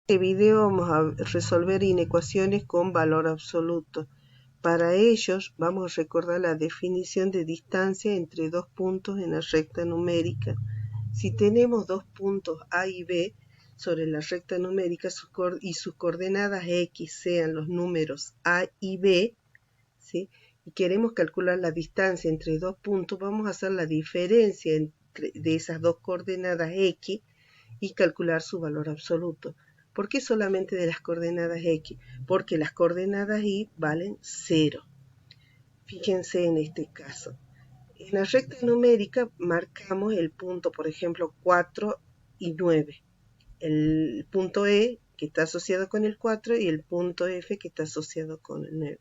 En este video vamos a resolver inecuaciones con valor absoluto. Para ellos vamos a recordar la definición de distancia entre dos puntos en la recta numérica. Si tenemos dos puntos A y B sobre la recta numérica y sus coordenadas X sean los números A y B, ¿sí? Y queremos calcular la distancia entre dos puntos, vamos a hacer la diferencia de esas dos coordenadas X y calcular su valor absoluto. ¿Por qué solamente de las coordenadas X? Porque las coordenadas Y valen 0. Fíjense en este caso. En la recta numérica marcamos el punto, por ejemplo, 4 y 9. El punto E que está asociado con el 4 y el punto F que está asociado con el 9.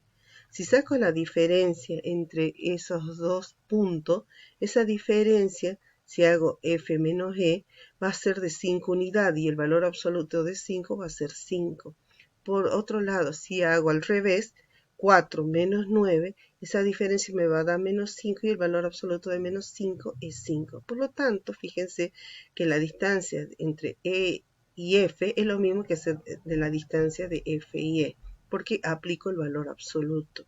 Si saco la diferencia entre esos dos puntos, esa diferencia, si hago F menos E, va a ser de 5 unidades y el valor absoluto de 5 va a ser 5. Por otro lado, si hago al revés, 4 menos 9, esa diferencia me va a dar menos 5 y el valor absoluto de menos 5 es 5. Por lo tanto, fíjense que la distancia entre E y F es lo mismo que hacer de la distancia de F y E, porque aplico el valor absoluto.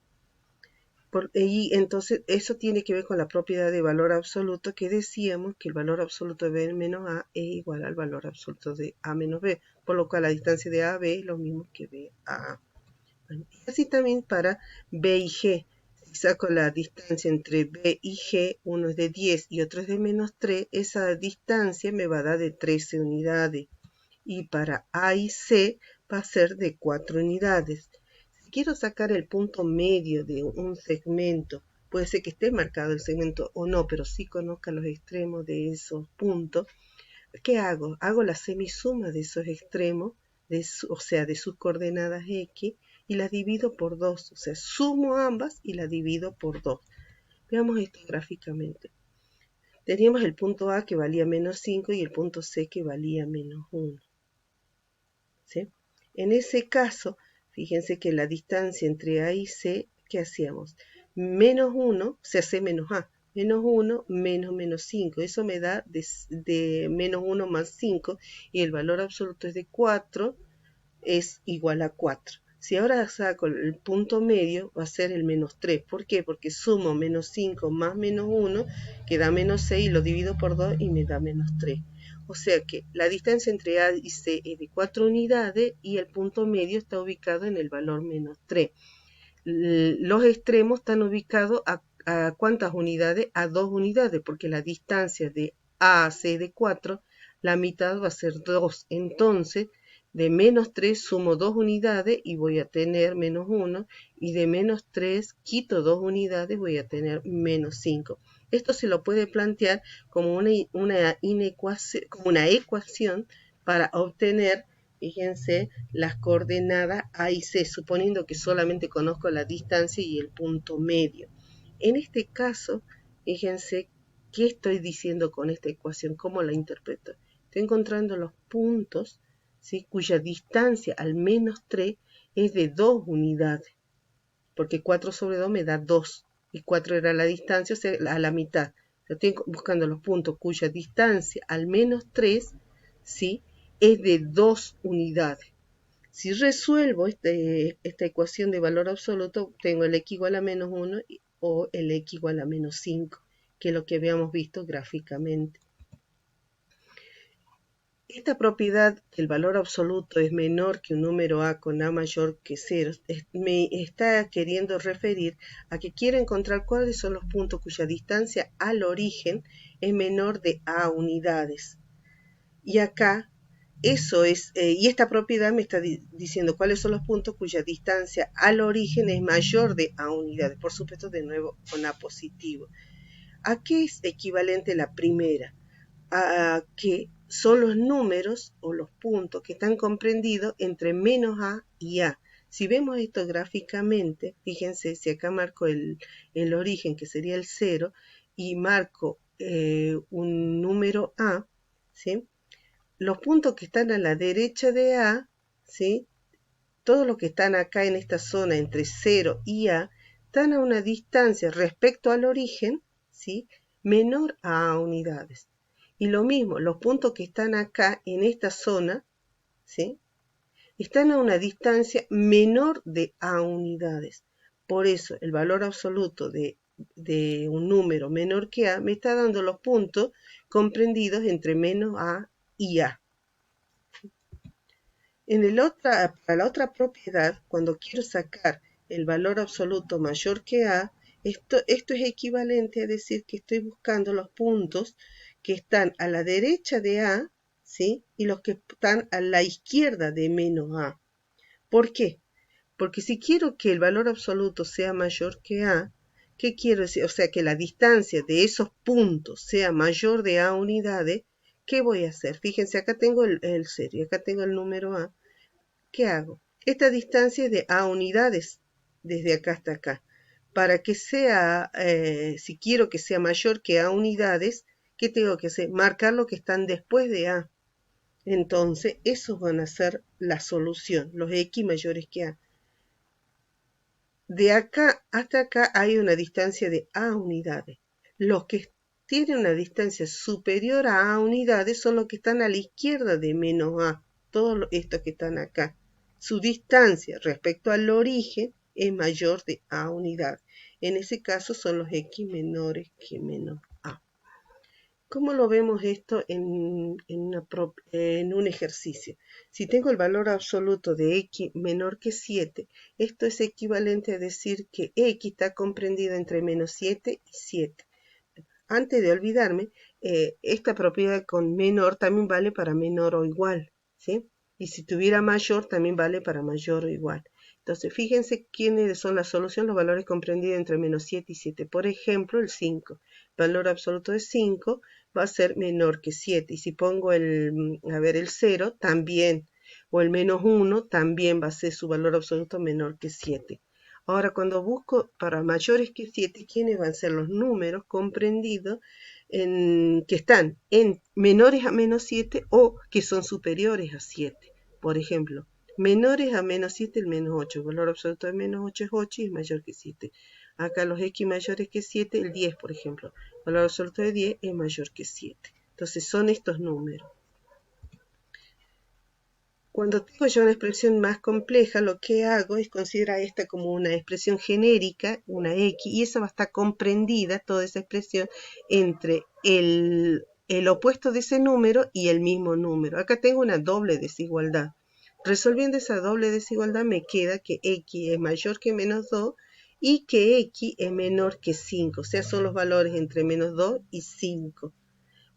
Y entonces eso tiene que ver con la propiedad de valor absoluto que decíamos que el valor absoluto de B menos A es igual al valor absoluto de A menos B, por lo cual la distancia de A a B es lo mismo que B a A. Bueno, y así también para B y G. Si saco la distancia entre B y G, uno es de 10 y otro es de menos 3, esa distancia me va a dar de 13 unidades. Y para A y C va a ser de 4 unidades. Si quiero sacar el punto medio de un segmento, puede ser que esté marcado el segmento o no, pero sí conozca los extremos de esos puntos. ¿Qué hago? Hago la semisuma de esos extremos, o sea, de sus coordenadas X, y las divido por 2. O sea, sumo ambas y las divido por 2. Veamos esto gráficamente. Teníamos el punto A que valía menos 5 y el punto C que valía menos 1. ¿Sí? En ese caso, fíjense que la distancia entre A y C, ¿qué hacíamos? Menos 1 se hace menos A. Menos 1 menos menos 5. Eso me da de menos 1 más 5 y el valor absoluto es de 4, es igual a 4. Si ahora saco el punto medio, va a ser el menos 3. ¿Por qué? Porque sumo menos 5 más menos 1, que da menos 6, y lo divido por 2 y me da menos 3. O sea que la distancia entre A y C es de 4 unidades y el punto medio está ubicado en el valor menos 3. Los extremos están ubicados a ¿cuántas unidades? A 2 unidades, porque la distancia de A a C es de 4, la mitad va a ser 2. Entonces, de menos 3 sumo 2 unidades y voy a tener menos 1, y de menos 3 quito 2 unidades, voy a tener menos 5. Esto se lo puede plantear como una ecuación para obtener, fíjense, las coordenadas A y C, suponiendo que solamente conozco la distancia y el punto medio. En este caso, fíjense qué estoy diciendo con esta ecuación, cómo la interpreto. Estoy encontrando los puntos, ¿sí?, cuya distancia al menos 3 es de 2 unidades, porque 4 sobre 2 me da 2, y 4 era la distancia, o sea, a la mitad. Estoy buscando los puntos cuya distancia al menos 3, ¿sí?, es de 2 unidades. Si resuelvo esta ecuación de valor absoluto, tengo el x igual a menos 1 o el x igual a menos 5, que es lo que habíamos visto gráficamente. Esta propiedad, que el valor absoluto es menor que un número A con A mayor que 0, me está queriendo referir a que quiero encontrar cuáles son los puntos cuya distancia al origen es menor de A unidades. Y acá, eso es, y esta propiedad me está diciendo cuáles son los puntos cuya distancia al origen es mayor de A unidades. Por supuesto, de nuevo con A positivo. ¿A qué es equivalente la primera? A que son los números o los puntos que están comprendidos entre menos A y A. Si vemos esto gráficamente, fíjense, si acá marco el origen, que sería el 0, y marco un número A, ¿sí?, los puntos que están a la derecha de A, ¿sí?, todos los que están acá en esta zona entre 0 y A, están a una distancia respecto al origen, ¿sí?, menor a A unidades. Y lo mismo, los puntos que están acá en esta zona, ¿sí?, están a una distancia menor de A unidades. Por eso el valor absoluto de un número menor que A me está dando los puntos comprendidos entre menos A y A. Para la otra propiedad, cuando quiero sacar el valor absoluto mayor que A, esto es equivalente a decir que estoy buscando los puntos que están a la derecha de A, ¿sí? Y los que están a la izquierda de menos A. ¿Por qué? Porque si quiero que el valor absoluto sea mayor que A, ¿qué quiero decir? O sea, que la distancia de esos puntos sea mayor de A unidades, ¿qué voy a hacer? Fíjense, acá tengo el 0 y acá tengo el número A. ¿Qué hago? Esta distancia es de A unidades, desde acá hasta acá. Para que sea, si quiero que sea mayor que A unidades, ¿qué tengo que hacer? Marcar lo que están después de A. Entonces, esos van a ser la solución, los X mayores que A. De acá hasta acá hay una distancia de A unidades. Los que tienen una distancia superior a A unidades son los que están a la izquierda de menos A. Todos estos que están acá. Su distancia respecto al origen es mayor de A unidades. En ese caso son los X menores que menos A. ¿Cómo lo vemos esto en un ejercicio? Si tengo el valor absoluto de x menor que 7, esto es equivalente a decir que x está comprendido entre menos 7 y 7. Antes de olvidarme, esta propiedad con menor también vale para menor o igual, ¿sí? Y si tuviera mayor, también vale para mayor o igual. Entonces, fíjense quiénes son la solución, los valores comprendidos entre menos 7 y 7. Por ejemplo, el 5. Valor absoluto de 5 va a ser menor que 7. Y si pongo el 0, también, o el menos 1, también va a ser su valor absoluto menor que 7. Ahora, cuando busco para mayores que 7, ¿quiénes van a ser los números comprendidos que están en menores a menos 7 o que son superiores a 7? Por ejemplo, menores a menos 7, el menos 8. El valor absoluto de menos 8 es 8 y es mayor que 7. Acá los X mayores que 7, el 10, por ejemplo. El valor absoluto de 10 es mayor que 7. Entonces son estos números. Cuando tengo ya una expresión más compleja, lo que hago es considerar esta como una expresión genérica, una X, y esa va a estar comprendida, toda esa expresión, entre el opuesto de ese número y el mismo número. Acá tengo una doble desigualdad. Resolviendo esa doble desigualdad me queda que X es mayor que menos 2 y que X es menor que 5, o sea, son los valores entre menos 2 y 5.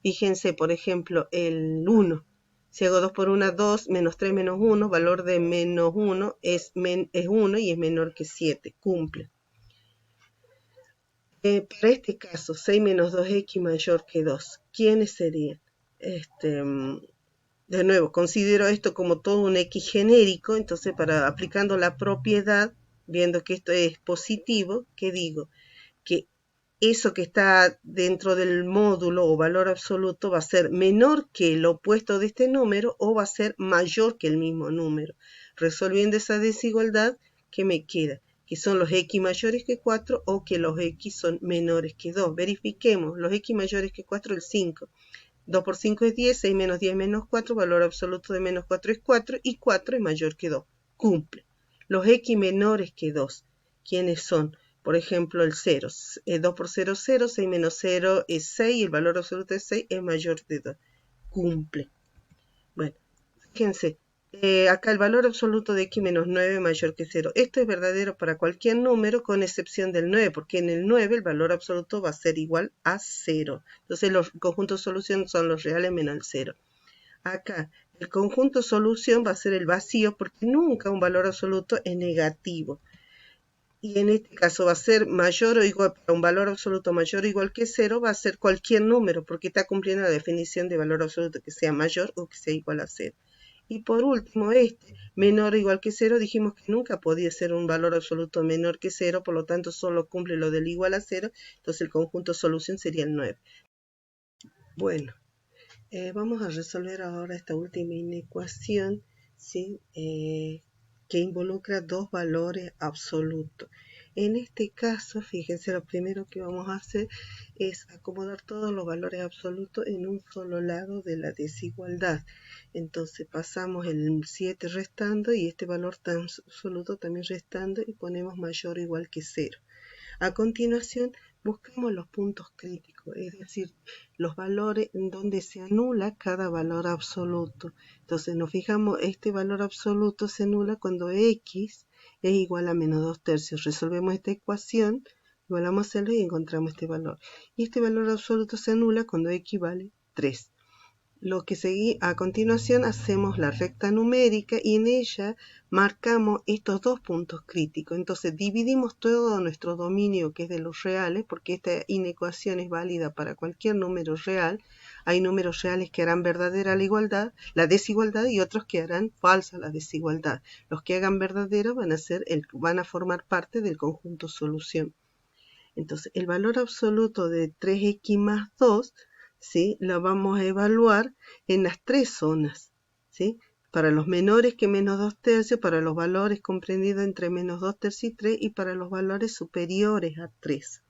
Fíjense, por ejemplo, el 1. Si hago 2 por 1, 2, menos 3 menos 1, valor de menos 1 es 1 y es menor que 7, cumple. Para este caso, 6 menos 2x mayor que 2, ¿quiénes serían? De nuevo, considero esto como todo un X genérico, entonces aplicando la propiedad, viendo que esto es positivo, ¿qué digo? Que eso que está dentro del módulo o valor absoluto va a ser menor que el opuesto de este número o va a ser mayor que el mismo número. Resolviendo esa desigualdad, ¿qué me queda? Que son los X mayores que 4 o que los X son menores que 2. Verifiquemos, los X mayores que 4, el 5. 2 por 5 es 10, 6 menos 10 menos 4, valor absoluto de menos 4 es 4 y 4 es mayor que 2. Cumple. Los X menores que 2, ¿quiénes son? Por ejemplo, el 0. 2 por 0, 0, 6 menos 0 es 6 y el valor absoluto de 6 es mayor de 2. Cumple. Bueno, fíjense, acá el valor absoluto de x menos 9 es mayor que 0. Esto es verdadero para cualquier número con excepción del 9, porque en el 9 el valor absoluto va a ser igual a 0. Entonces los conjuntos de solución son los reales menos el 0. Acá el conjunto solución va a ser el vacío porque nunca un valor absoluto es negativo. Y en este caso va a ser mayor o igual, para un valor absoluto mayor o igual que 0, va a ser cualquier número, porque está cumpliendo la definición de valor absoluto que sea mayor o que sea igual a 0. Y por último, menor o igual que 0, dijimos que nunca podía ser un valor absoluto menor que 0, por lo tanto solo cumple lo del igual a 0, entonces el conjunto solución sería el 9. Bueno, vamos a resolver ahora esta última inecuación, ¿sí? Que involucra dos valores absolutos. En este caso, fíjense, lo primero que vamos a hacer es acomodar todos los valores absolutos en un solo lado de la desigualdad. Entonces pasamos el 7 restando y este valor tan absoluto también restando y ponemos mayor o igual que 0. A continuación, buscamos los puntos críticos, es decir, los valores en donde se anula cada valor absoluto. Entonces nos fijamos, este valor absoluto se anula cuando x es igual a menos 2 tercios. Resolvemos esta ecuación, igualamos a 0 y encontramos este valor. Y este valor absoluto se anula cuando x vale 3. Lo que seguí a continuación hacemos la recta numérica y en ella marcamos estos dos puntos críticos. Entonces dividimos todo nuestro dominio que es de los reales, porque esta inecuación es válida para cualquier número real. Hay números reales que harán verdadera la desigualdad y otros que harán falsa la desigualdad. Los que hagan verdadera van a formar parte del conjunto solución. Entonces el valor absoluto de 3x más 2, ¿sí?, lo vamos a evaluar en las tres zonas, ¿sí?, para los menores que menos 2 tercios, para los valores comprendidos entre menos 2 tercios y 3 y para los valores superiores a 3.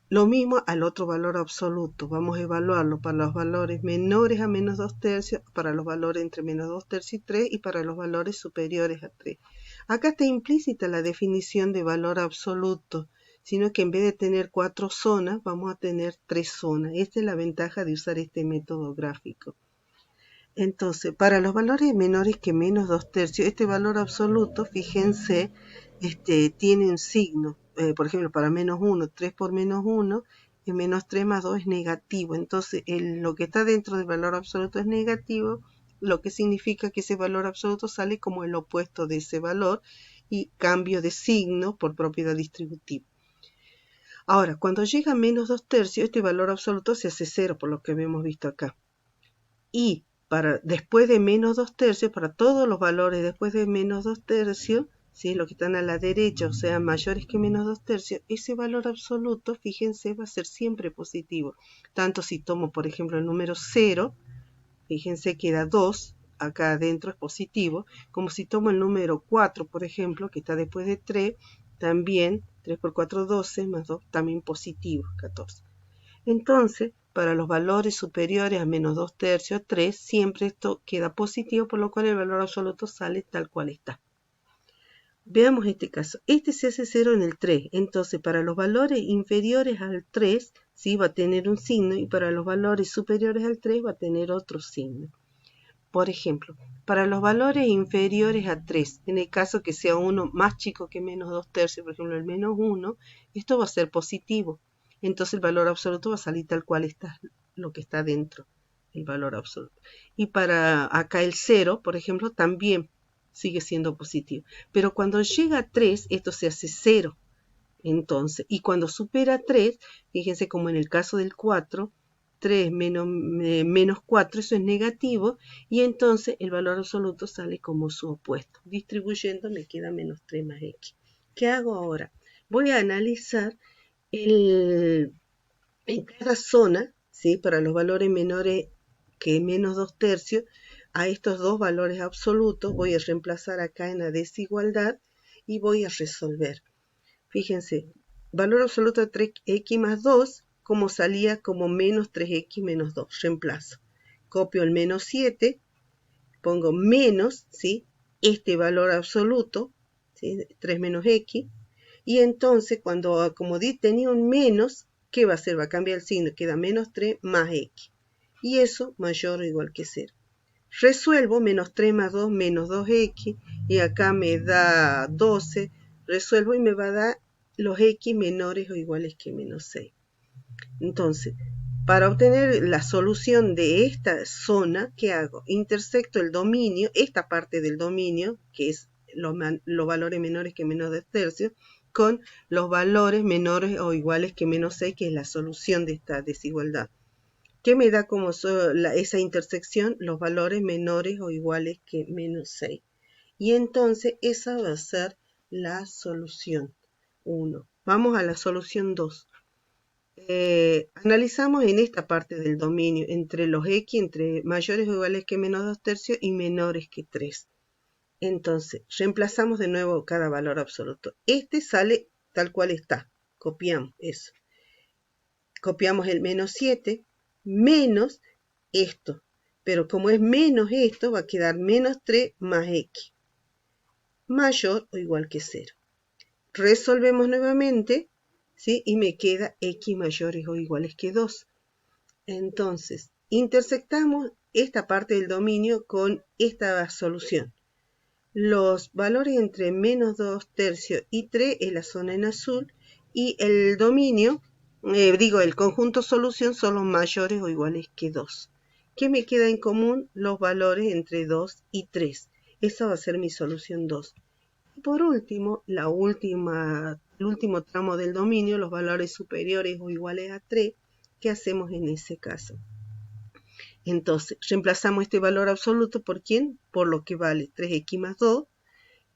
Lo mismo al otro valor absoluto, vamos a evaluarlo para los valores menores a menos 2 tercios, para los valores entre menos 2 tercios y 3 y para los valores superiores a 3. Acá está implícita la definición de valor absoluto, sino que en vez de tener 4 zonas, vamos a tener 3 zonas. Esta es la ventaja de usar este método gráfico. Entonces, para los valores menores que menos 2 tercios, este valor absoluto, fíjense, tiene un signo. Por ejemplo, para menos 1, 3 por menos 1, y menos 3 más 2 es negativo. Entonces, lo que está dentro del valor absoluto es negativo, lo que significa que ese valor absoluto sale como el opuesto de ese valor y cambio de signo por propiedad distributiva. Ahora, cuando llega a menos 2 tercios, este valor absoluto se hace 0, por lo que habíamos visto acá. Y después de menos 2 tercios, para todos los valores después de menos 2 tercios, ¿sí?, los que están a la derecha, o sea, mayores que menos 2 tercios, ese valor absoluto, fíjense, va a ser siempre positivo. Tanto si tomo, por ejemplo, el número 0, fíjense que da 2, acá adentro es positivo, como si tomo el número 4, por ejemplo, que está después de 3, también 3 por 4, 12, más 2, también positivo, 14. Entonces, para los valores superiores a menos 2 tercios, 3, siempre esto queda positivo, por lo cual el valor absoluto sale tal cual está. Veamos este caso. Este se hace 0 en el 3. Entonces, para los valores inferiores al 3, ¿sí?, va a tener un signo, y para los valores superiores al 3 va a tener otro signo. Por ejemplo, para los valores inferiores a 3, en el caso que sea uno más chico que menos 2 tercios, por ejemplo el menos 1, esto va a ser positivo. Entonces el valor absoluto va a salir tal cual está, lo que está dentro, el valor absoluto. Y para acá el 0, por ejemplo, también sigue siendo positivo. Pero cuando llega a 3, esto se hace 0. Entonces, y cuando supera 3, fíjense como en el caso del 4, 3 menos 4, eso es negativo, y entonces el valor absoluto sale como su opuesto. Distribuyendo me queda menos 3 más x. ¿Qué hago ahora? Voy a analizar en cada zona, ¿sí?, para los valores menores que menos 2 tercios, a estos dos valores absolutos voy a reemplazar acá en la desigualdad y voy a resolver. Fíjense, valor absoluto de 3x más 2, como salía como menos 3x menos 2, reemplazo. Copio el menos 7, pongo menos, ¿sí?, este valor absoluto, ¿sí?, 3 menos x, y entonces cuando, como tenía un menos, ¿qué va a hacer? Va a cambiar el signo, queda menos 3 más x, y eso mayor o igual que 0. Resuelvo, menos 3 más 2, menos 2x, y acá me da 12, resuelvo y me va a dar los x menores o iguales que menos 6. Entonces, para obtener la solución de esta zona, ¿qué hago? Intersecto el dominio, esta parte del dominio, que es los valores menores que menos 2 tercios, con los valores menores o iguales que menos 6, que es la solución de esta desigualdad. ¿Qué me da como esa intersección? Los valores menores o iguales que menos 6. Y entonces esa va a ser la solución 1. Vamos a la solución 2. Analizamos en esta parte del dominio entre los x, entre mayores o iguales que menos 2 tercios y menores que 3. Entonces, reemplazamos de nuevo cada valor absoluto. Este sale tal cual está. Copiamos eso. Copiamos el menos 7 menos esto. Pero como es menos esto, va a quedar menos 3 más x. Mayor o igual que 0. Resolvemos nuevamente, ¿sí? Y me queda x mayores o iguales que 2. Entonces, intersectamos esta parte del dominio con esta solución. Los valores entre menos 2 tercios y 3 es la zona en azul y el dominio, el conjunto solución son los mayores o iguales que 2. ¿Qué me queda en común? Los valores entre 2 y 3. Esa va a ser mi solución 2. Y por último, el último tramo del dominio, los valores superiores o iguales a 3. ¿Qué hacemos en ese caso? Entonces, reemplazamos este valor absoluto ¿por quién? Por lo que vale 3x más 2,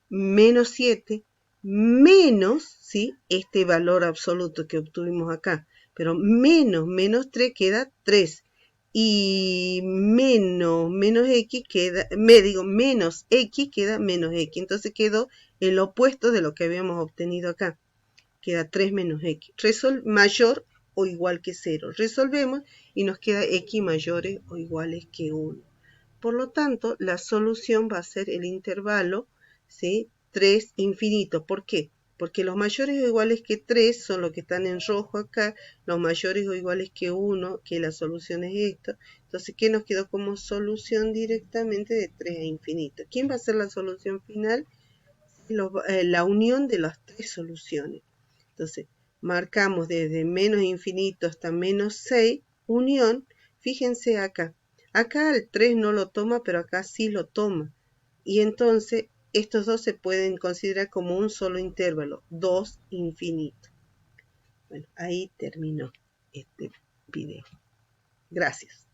menos 7, menos, ¿sí? Este valor absoluto que obtuvimos acá. Pero menos 3 queda 3. Y menos x queda, menos x queda menos x. Entonces quedó el opuesto de lo que habíamos obtenido acá. Queda 3 menos x. Mayor o igual que 0. Resolvemos y nos queda x mayores o iguales que 1. Por lo tanto, la solución va a ser el intervalo, ¿sí? 3 infinito. ¿Por qué? Porque los mayores o iguales que 3 son los que están en rojo acá, los mayores o iguales que 1, que la solución es esto. Entonces, ¿qué nos quedó como solución directamente de 3 a infinito? ¿Quién va a ser la solución final? La unión de las tres soluciones. Entonces, marcamos desde menos infinito hasta menos 6, unión. Fíjense acá. Acá el 3 no lo toma, pero acá sí lo toma. Y entonces, estos dos se pueden considerar como un solo intervalo, 2 infinito. Bueno, ahí terminó este video. Gracias.